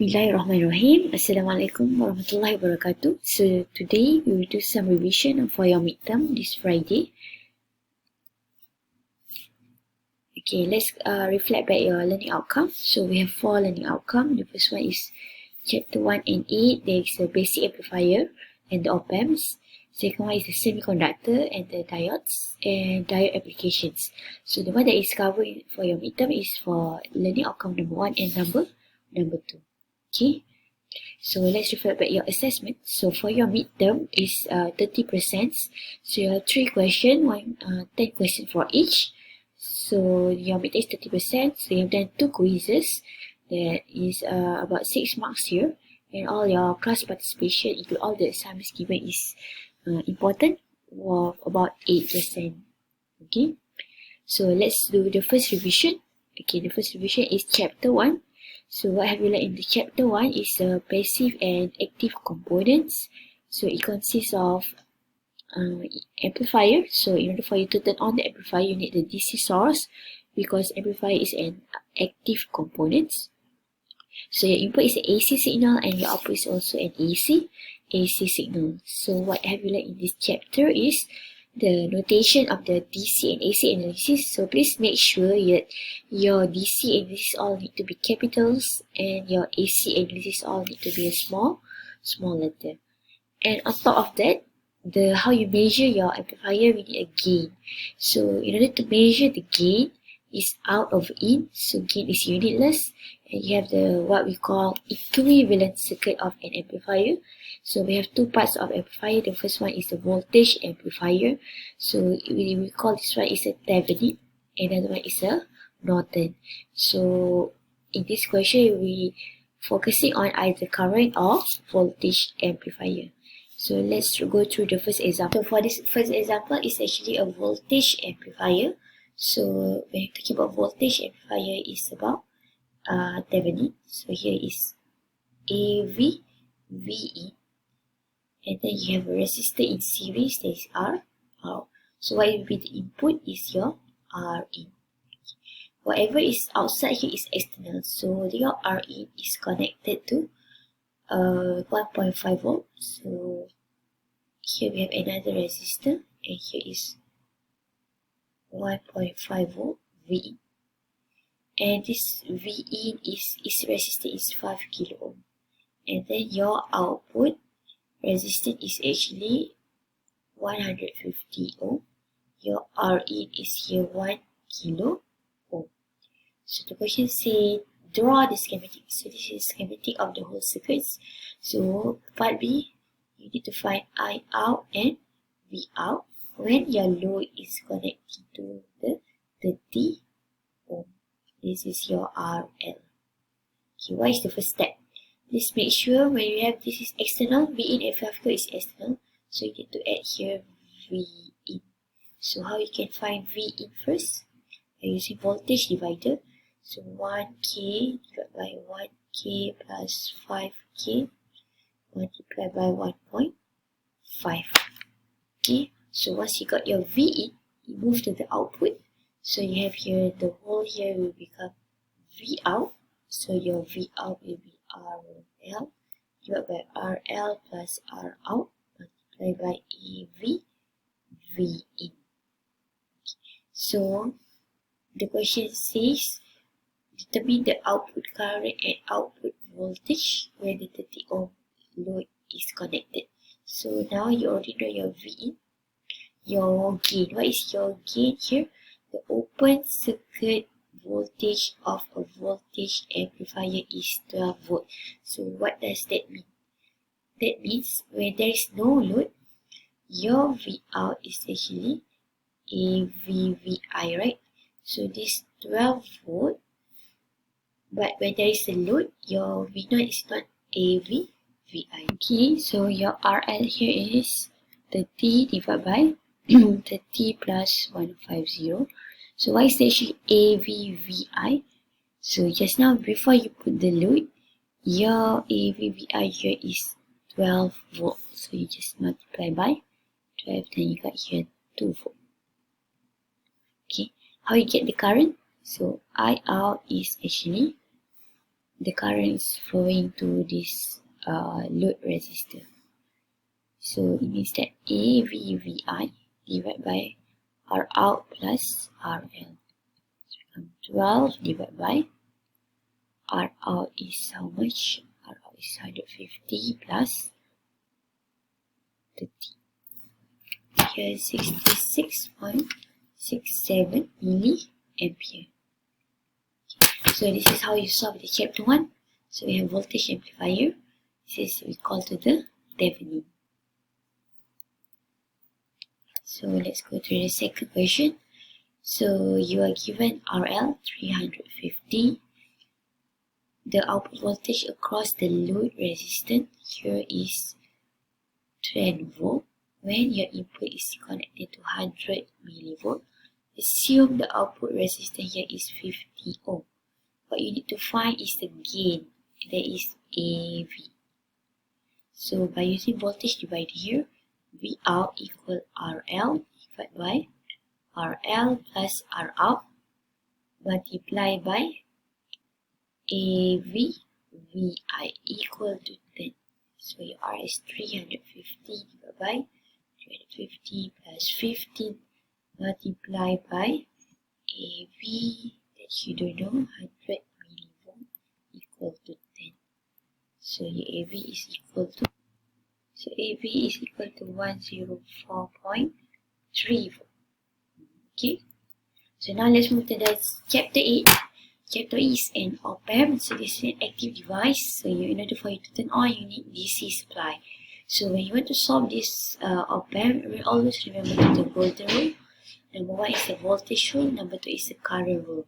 Bismillahirrahmanirrahim. Assalamualaikum warahmatullahi wabarakatuh. So today we will do some revision for your midterm this Friday. Okay, let's reflect back your learning outcome. So we have 4 learning outcome. The first one is chapter 1 and 8. There is a basic amplifier and the op-amps. Second one is the semiconductor and the diodes and diode applications. So the one that is covered for your midterm is for learning outcome number 1 and number 2. Okay, so let's refer back your assessment. So for your midterm is 30%. So you have 3 questions, 10 questions for each. So your midterm is 30%. So you have done 2 quizzes. That is about 6 marks here. And all your class participation, include all the assignments given, is important, of about 8%. Okay, so let's do the first revision. Okay, the first revision is chapter 1. So what have you learned in the chapter 1 is passive and active components. So it consists of amplifier. So in order for you to turn on the amplifier, you need the DC source because amplifier is an active component. So your input is an AC signal and your output is also an AC signal. So what have you learned in this chapter is the notation of the DC and AC analysis. So please make sure that your DC analysis all need to be capitals and your AC analysis all need to be a small letter. And on top of that, how you measure your amplifier, we need a gain. So in order to measure the gain is out of in, so gain is unitless, and you have the what we call equivalent circuit of an amplifier. So we have 2 parts of amplifier. The first one is the voltage amplifier. So we call this one is a Thevenin, and another one is a Norton. So in this question, we focusing on either current or voltage amplifier. So let's go through the first example. So for this first example, it's actually a voltage amplifier. So when you're talking about voltage amplifier, is about Thevenin. So here is AV, VE, and then you have a resistor in series, that is R, out. So what will be the input is your R in. Whatever is outside here is external. So your R in is connected to 1.5 volt. So here we have another resistor, and here is 1.5 volt V in. And this V in is resistor is 5 kilo ohm. And then your output resistance is actually 150 ohm. Your R in is here 1 kilo ohm. So the question says draw the schematic. So this is schematic of the whole circuits. So part B, you need to find I out and V out when your load is connected to the 30 ohm. This is your RL. Okay, what is the first step? Please make sure when you have this is external, V in and F is external. So you need to add here V in. So how you can find V in first? By using voltage divider. So 1K divided by 1K plus 5K multiplied by 1.5. Okay, so once you got your V in, you move to the output. So you have here, the whole here will become V out. So your V out will be RL divided by RL plus R out multiplied by AV V in. So the question says determine the output current and output voltage when the 30 ohm load is connected. So now you already know your V in, your gain. What is your gain here? The open circuit voltage of a voltage amplifier is 12 volt. So what does that mean? That means when there is no load, your V out is actually AVVI, right? So this 12 volt, but when there is a load, your V0 is not AVVI. Okay, so your RL here is 30 divided by 30 plus 150. So what is actually AVVI? So just now before you put the load, your AVVI here is 12 volt. So you just multiply by 12, then you got here 2 volt. Okay, how you get the current? So I out is actually the current is flowing to this load resistor. So it means that AVVI divided by R out plus RL. So 12 divided by R out is how much? R out is 150 plus 30. Here 66.67 milliampere. So this is how you solve the chapter 1. So we have voltage amplifier. This is equal to the Thevenin. So let's go to the second question. So you are given RL 350. The output voltage across the load resistance here is 10 volt. When your input is connected to 100 millivolt, assume the output resistance here is 50 ohm. What you need to find is the gain, that is AV. So by using voltage divider here, V out equal RL divided by RL plus R out multiplied by AV VI equal to 10. So your R is 350 divided by 350 plus 15 multiplied by AV that you don't know, 100 millivolt equal to 10. So your AV is equal to 104.3 volt. Okay. So now let's move to the chapter 8. Chapter 8 is an op-amp. So this is an active device. So in order for you to turn on, you need DC supply. So when you want to solve this op-amp, always remember the golden rule. Number 1 is the voltage rule. Number 2 is the current rule.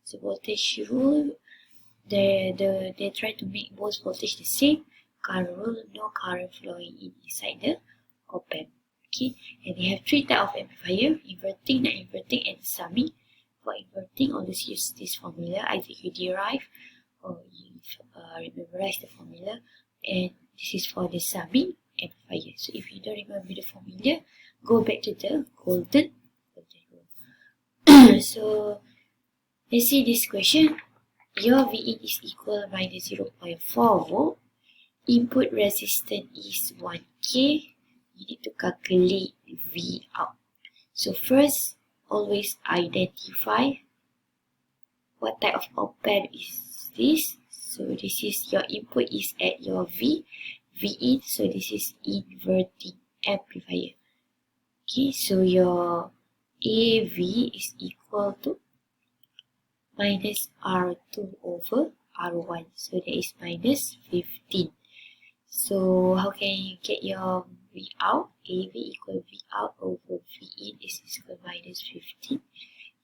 So voltage rule, they try to make both voltage the same. Current rule, no current flowing inside the op-amp. Okay, and they have 3 types of amplifier: inverting, non-inverting, and summing. For inverting, always use this formula. Either you derive or you memorize the formula. And this is for the summing amplifier. So if you don't remember the formula, go back to the golden rule. So let's see this question. Your Vin is equal minus 0.4 volt. Input resistance is 1K. You need to calculate V out. So first, always identify what type of op-amp is this. So this is your input is at your V in. So this is inverting amplifier. Okay, so your AV is equal to minus R2 over R1. So that is minus 15. So how can you get your V out? AV equal V out over V in is equal to minus 15.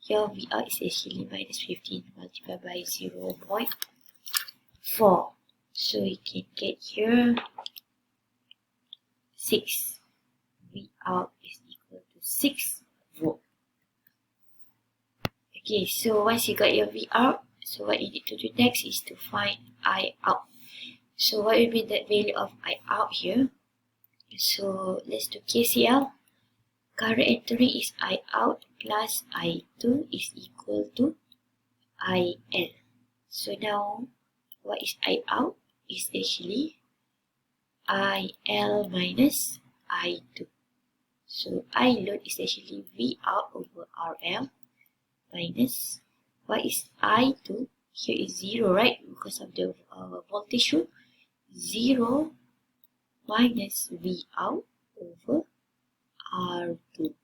Your V out is actually minus 15 multiplied by 0.4. So you can get here 6. V out is equal to 6 volt. Okay, so once you got your V out, so what you need to do next is to find I out. So what will be the value of I out here? So let's do KCL. Current entering is I out plus I2 is equal to IL. So now what is I out? Is actually IL minus I2. So I load is actually V out over RL minus what is I2? Here is 0, right? Because of the voltage rule. 0 minus V out over R2.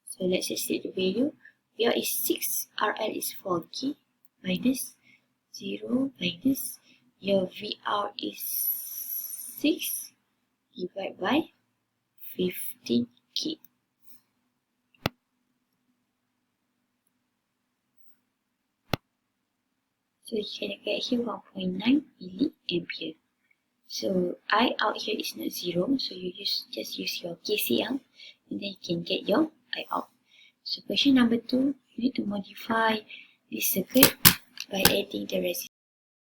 So let's just take the value. V out is 6, RL is 4K minus 0 minus your V out is 6 divided by 15K. So you can get here 1.9 milliampere. So I out here is not 0, so you just use your KCL and then you can get your I out. So question number 2, you need to modify this circuit by adding the resistance.